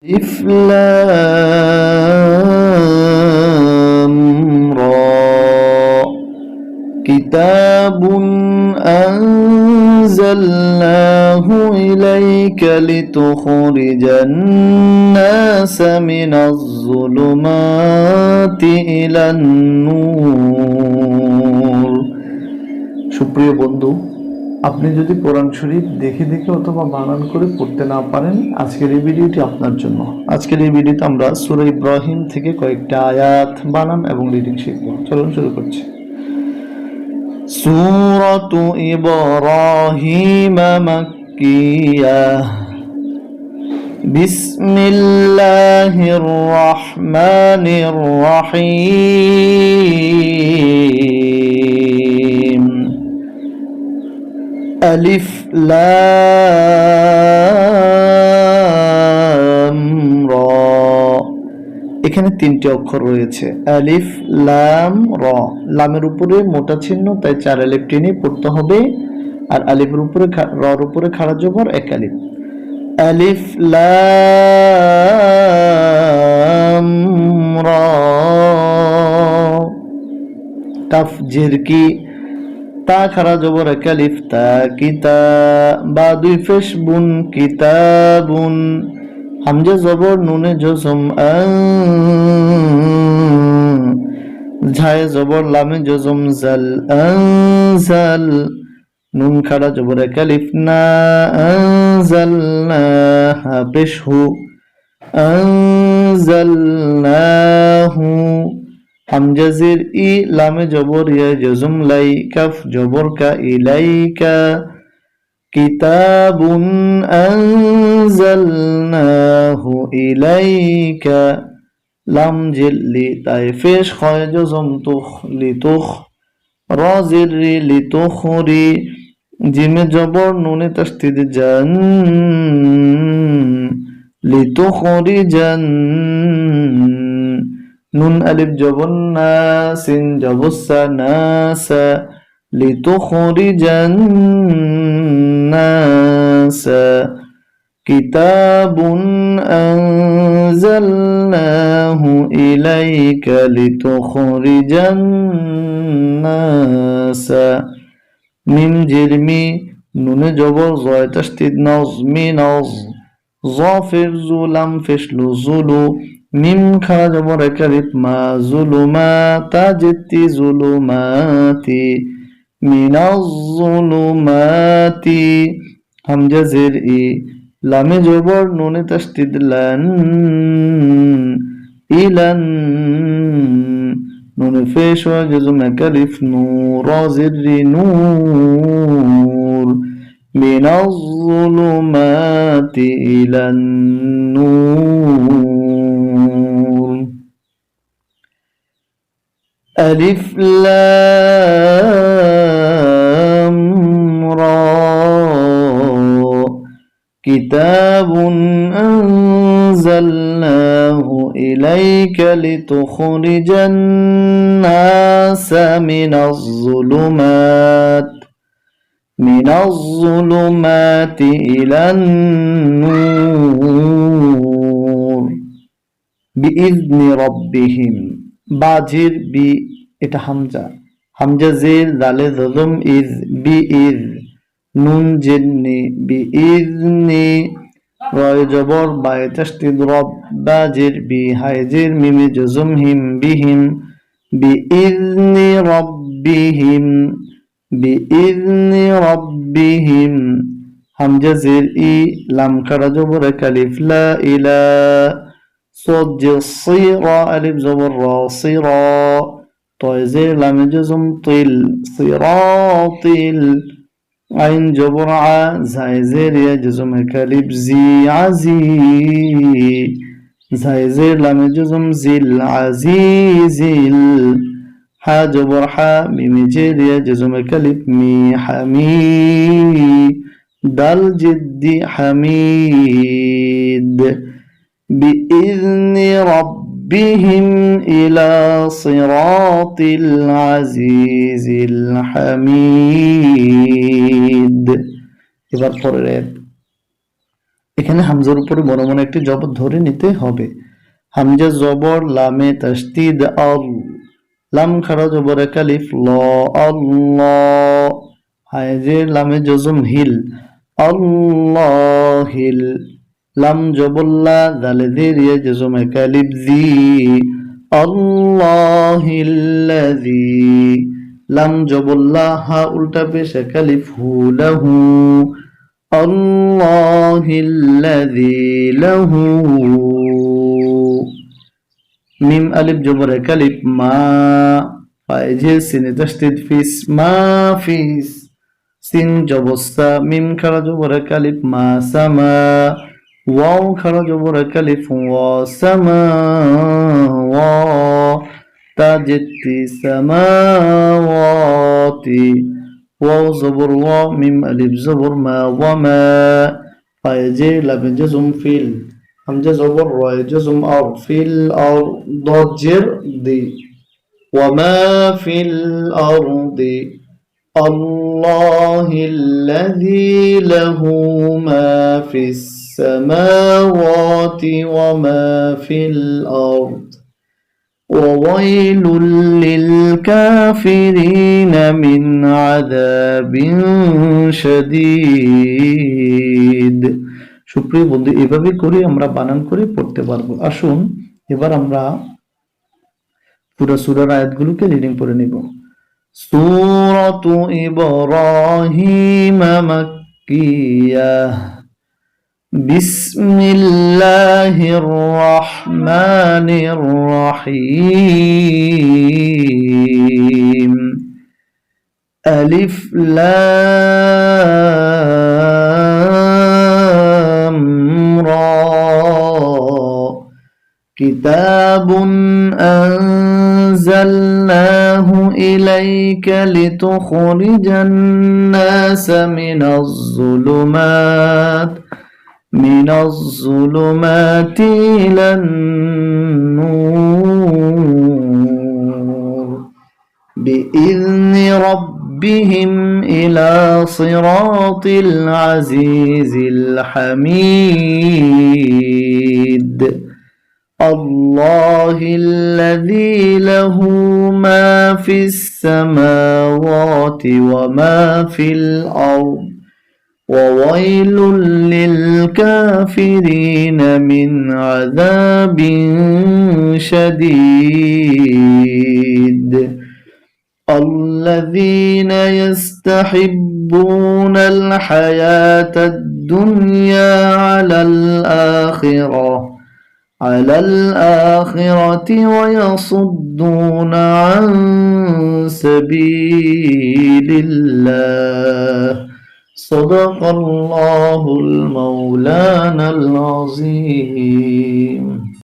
ألف لام را كتاب أنزلناه إليك لتخرج الناس من الظلمات إلى النور সুপ্রিয় বন্ধু, আপনি যদি কোরআন শরীফ দেখে দেখে অথবা বানান করে পড়তে না পারেন, আজকের এই ভিডিওটি আপনার জন্য। আজকের এই ভিডিওতে আমরা সূরা ইব্রাহিম থেকে কয়েকটা আয়াত বানান এবং রিডিং শিখব। চলুন শুরু করছি। সূরাতু ইব্রাহিম মাক্কিয়াহ। বিসমিল্লাহির রহমানির রহিম। আলিফ লাম রা। এখানে তিনটি অক্ষর রয়েছে, আলিফ লাম রা। লামের উপরে মোটা চিহ্ন, তাই 4 আলিফ টেনে পড়তে হবে, আর আলিফের উপরে রার উপরে খাড়া জবর এক আলিফ। আলিফ লাম রা। কাফ জের কি, তা খারা জবর এক আলিফ, তা কিতা। বা দুই ফেশ বুন, কিতাবুন। হামজা জবর নুনে জজম আন। ঝায়ে জবর লামে জজম জাল, আনজাল। নুন খারা জবর এক আলিফ, না। আনজালনাহা পেশ হু, আনজালনাহু। হামজা জের ই, লামে জবর ইয়া জজম লাই, কাফ জবর কা, ইলাইকা। কিতাবুন আনজালনাহু ইলাইকা। লাম জের লি, তাই ফেশ খয় জজম তুখ, লিতুখ। রা জের রি, লিতুখরি। জিমে জবর নুনে তাসদীদ জান, লিতুখরিজান। নুন আলিফ জবর না, সিন জবর নাসা, লিতুখরিজান নাসা। কিতাবুন আনজালনাহু ইলাইকা লিতুখরিজান নাসা। মিম জের মি, নুনে জবর জয় তাসদীদ নজ, মিনজ। জফের জু, লাম ফেশলু জুলু। মিম খারা জবর এক আলিফ, মা জুলুমা, তা জেতি জুলুমাতি। মিনাজ জুলুমাতি। হামজা জের ই, লামে জবর নুনে তাসদীদ লান, ইলান। নুন ফেশ ওয়া জজম এক আলিফ, নূর। রা জের রি, নূর। মিনাজ জুলুমাতি ইলান নূর। আলিফ লাম রা। কিতাবুন আনজালনাহু ইলাইকা লিতুখরিজান নাসা মিনাজ জুলুমাতি ইলান নূর। বিইذনি রাব্বিহিম। বাজির বি, এটা হামজা। হামজা জের, দালে জজম ইজ, বিইজ। নুন জেরনি, বিইذনি। রয় জবর বায়ে তাসদীদ রব, বা জের বি, হায় জের মিমে জজম হিম, বিহিম। বিইذনি রাব্বিহিম, বিইذনি রাব্বিহিম। হামজা জের ই, লাম খারা জবর এক আলিফ, লা ইলা। صاد جر صيرا، ألف زبر را، صرا. طي زير لام جزم طل، صراطل. عين جبر ع، زاي زير يا جزم كالب زي، عزي. زاي زير لام جزم زل، عزيزل. حا جبر حا، ميم جير يا جزم كالب مي، حمي. دال جدي حميد. بإذن ربهم إلى صراط العزيز الحميد। এবার পরের এখানে হামজার উপরে মনে মনে একটি জবর ধরে নিতে হবে। হামজা জবর, লামে তাসদিদ আল, লাম খাড়া জবর এক আলিফ ল, আল্লাহ। হায়জের লামে জজম হিল, আল্লাহিল। লাম জবল্লা, দালে জের ইয়ে জজম এক আলিফ জি, আল্লাহিল্লাযী। লাম জবল্লা, হা উল্টা পেশ এক আলিফ হু, লাহু, আল্লাহিল্লাযী লাহু। মিম আলিফ জবর এক আলিফ মা, ফায়ে সিনে তাসদিদ ফিস, মা ফিস। সিন জবস্তা, মিম খাড়া জবর এক আলিফ মা সামা, ওয়াও খাড়া জবর এক আলিফ ওয়া সামা ওয়া, তা জেতি সামাওয়াতি। ওয়াও জবর ওয়া, মিম আলিফ জবর মা, ওয়া মা। ফায়ে লামে জজম ফিল, হামজা জবর রয় জজম আর, ফিল আর ضاد জের দি, ওয়ামা ফিল আরদি, আল্লাহিল্লাযী লাহু মা ফিস সামাওয়াতি ওয়া মা ফিল আরদ, وويل للكافرين من عذاب شديد। সুপ্রিয় বন্ধু, এভাবে করে আমরা বানান করে পড়তে পারবো। আসুন এবার আমরা পুরো সূরার আয়াতগুলোকে রিডিং করে নিব। সূরাতু ইব্রাহিম মাক্কিয়াহ, বিসমিল্লাহির রহমানির রহিম, আলিফ লাম রা, কিতাবুন আনজালনাহু ইলাইকা লিতুখরিজান নাসা মিনাজ যুলুমাতি ইলান নূর বিইذনি রাব্বিহিম ইলা সিরাতিল আজিজিল হামিদ। আল্লাহিল্লাযী লাহু মা ফিস সামাওয়াতি ওয়া মা ফিল আরদ, وويل للكافرين من عذاب شديد. الذين يستحبون الحياة الدنيا على الآخرة ويصدون عن سبيل الله. صدق الله المولانا العظيم.